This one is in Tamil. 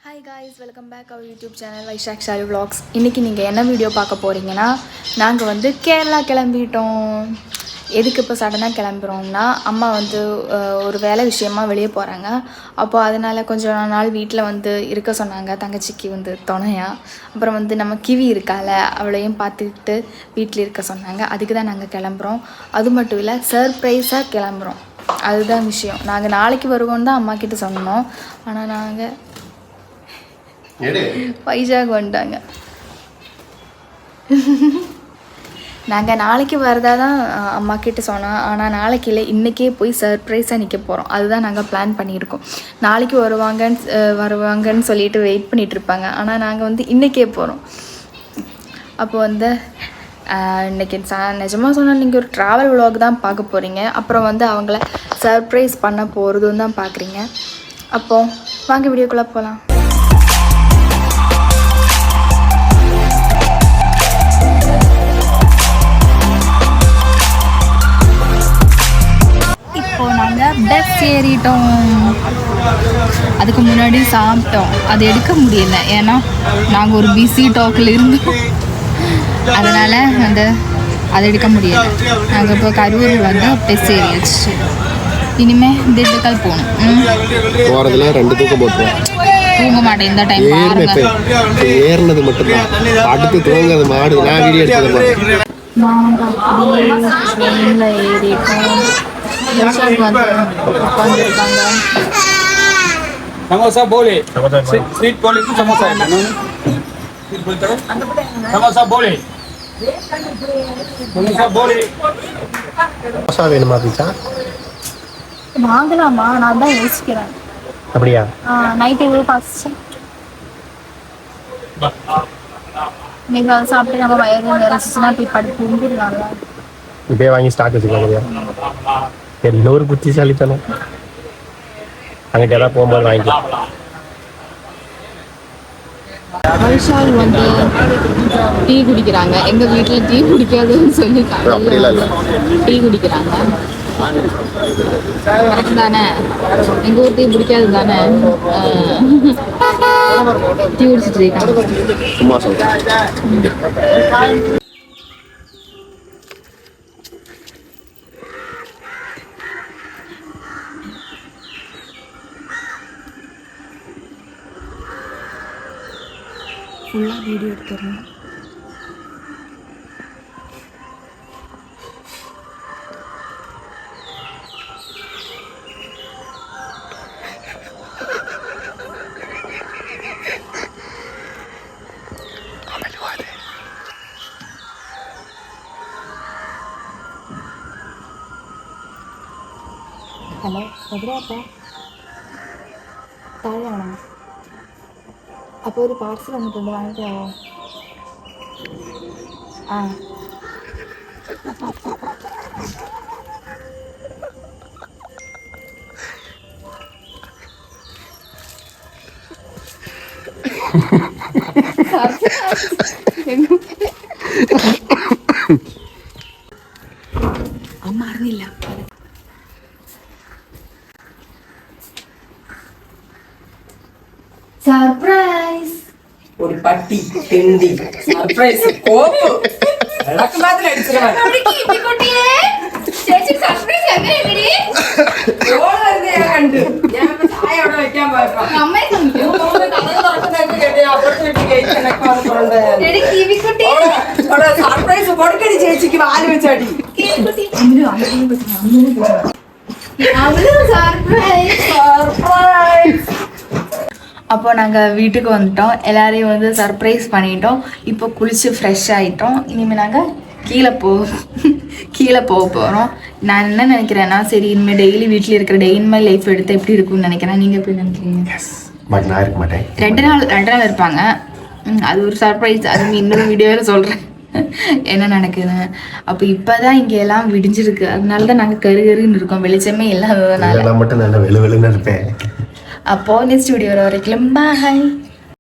Hi guys, welcome back our YouTube channel Vaishakshari Vlogs. இன்னைக்கு நீங்க என்ன வீடியோ பார்க்க போறீங்கன்னா நாங்க வந்து கேரளா கிளம்பிட்டோம். எதுக்கு இப்ப சடனா கிளம்புறோம்னா அம்மா வந்து ஒரு வேலை விஷயமா வெளிய போறாங்க. அப்போ அதனால கொஞ்ச நாள் வீட்ல வந்து இருக்க சொன்னாங்க தங்கச்சிக்கு வந்து துணையா. அப்புறம் வந்து நம்ம கிவி இருக்கால அவளையும் பார்த்துக்கிட்டு வீட்ல இருக்க சொன்னாங்க. அதுக்கு தான் நாங்க கிளம்புறோம். அது மட்டும் இல்ல சர்ப்ரைஸா கிளம்புறோம். அதுதான் விஷயம். நாங்க நாளைக்கு வருவோம் தான் அம்மா கிட்ட சொன்னோம். ஆனா நாங்க வைஜாக் வந்துட்டாங்க. நாங்கள் நாளைக்கு வரதா தான் அம்மா கிட்ட சொன்னோம். ஆனால் நாளைக்கு இல்லை, இன்றைக்கே போய் சர்ப்ரைஸாக நிற்க போகிறோம். அதுதான் நாங்கள் பிளான் பண்ணியிருக்கோம். நாளைக்கு வருவாங்கன்னு சொல்லிட்டு வெயிட் பண்ணிகிட்டு இருப்பாங்க. ஆனால் நாங்கள் வந்து இன்றைக்கே போகிறோம். அப்போ வந்து இன்றைக்கி நிஜமாக சொன்னால் நீங்கள் ஒரு ட்ராவல் விலாக் தான் பார்க்க போகிறீங்க. அப்புறம் வந்து அவங்கள சர்ப்ரைஸ் பண்ண போகிறதும் தான் பார்க்குறீங்க. அப்போது வாங்க வீடியோக்குள்ளே போகலாம். இப்போது நாங்கள் பஸ் ஏறிட்டோம். அதுக்கு முன்னாடி சாப்பிட்டோம். அது எடுக்க முடியல, ஏன்னா நாங்கள் ஒரு பிஸி டாக்கில் இருந்தோம். அதனால் வந்து அதை எடுக்க முடியலை. நாங்கள் இப்போ கரூர் வந்து பஸ் ஏறியாச்சு. இனிமேல் திண்டுக்கல் போகணும். போகிறதுல 2 தூக்கம் போட்டுருவோம். தூங்க மாட்டேன் இந்த டைம். ஏறினது மட்டும்தான், அடுத்து தூங்கிறது மாடு. நான் வீடியோ எடுத்தது ட்ரெயினில் ஏறிட்டோம். உட்காந்துருக்காங்க. समोसा बोले स्वीट बोले तो समोसा है ना समोसा बोले மோசா வேணுமா பீச்சா வாங்கலாமா? நான் தான் யோசிக்கிறேன். அப்படியா? நைட் எவ்வளோ காசு? நீங்கள் அதை சாப்பிட்டு நம்ம வயது நிறைச்சிச்சுன்னா போய் படுத்து தூங்கிடலாம்ல. இப்பயே வாங்கி ஸ்டாக் வச்சுக்கோங்க. எல்லோரும் புத்திசாலித்தனம். அங்கிட்ட ஏதாவது போகும்போது வாங்கிக்கலாம். வைஷால் வந்து டீ குடிக்கிறாங்க. எங்கள் வீட்டில் டீ குடிக்காதுன்னு சொல்லி டீ குடிக்கிறாங்க. கரெக்ட் தானே? எங்கள் ஊர் டீ பிடிக்காது தானே? டீ குடிச்சிட்டு இருக்காங்க. சும்மா சொல்றேன். ஃபுல்லாக வீடியோ எடுத்துடணும். ഹലോ, എവിടെയാപ്പാ? താഴെയാണോ? അപ്പോൾ ഒരു പാർസൽ വന്നിട്ടുണ്ട്, വാങ്ങിക്കാമോ? ആ അമ്മ അറിഞ്ഞില്ല. സർപ്രൈസ്. ഒരു പട്ടി തെണ്ടി സർപ്രൈസ് കോപ്പ് ഇളക്ക് മാത്രം അടിച്ചിരുന്നു. ഞാൻ കണ്ടു. ഞാൻ ചായ അവിടെ വെക്കാൻ പോയപ്പോ സർപ്രൈസ് കൊടുക്കടി ചേച്ചിക്ക് വാല് വെച്ചാടി. அப்போ நாங்கள் வீட்டுக்கு வந்துட்டோம். எல்லாரையும் வந்து சர்ப்ரைஸ் பண்ணிட்டோம். இப்போ குளித்து ஃப்ரெஷ் ஆகிட்டோம். இனிமேல் நாங்கள் கீழே போக போகிறோம். நான் என்ன நினைக்கிறேன்னா, சரி இனிமேல் டெய்லி வீட்டில் இருக்கிற டே இன் மை லைஃப் எடுத்து எப்படி இருக்கும்னு நினைக்கிறேன். நீங்கள் எப்படி நினைக்கிறீங்க? நான் இருக்க மாட்டேன். 2 நாள் இருப்பாங்க. அது ஒரு சர்ப்ரைஸ். அது இன்னொரு வீடியோவில் சொல்கிறேன் என்ன நடக்குதுன்னு. அப்போ இப்போ தான் இங்கே எல்லாம் விடிஞ்சிருக்கு. அதனால தான் நாங்கள் கருகருன்னு இருக்கோம். வெளிச்சமே இல்லாததுனால. நான் மட்டும் நல்லா வெளு வெளுன்னு இருப்பேன். அப்போது நெக்ஸ்ட் வீடியோ வர வரைக்கும் பாய்.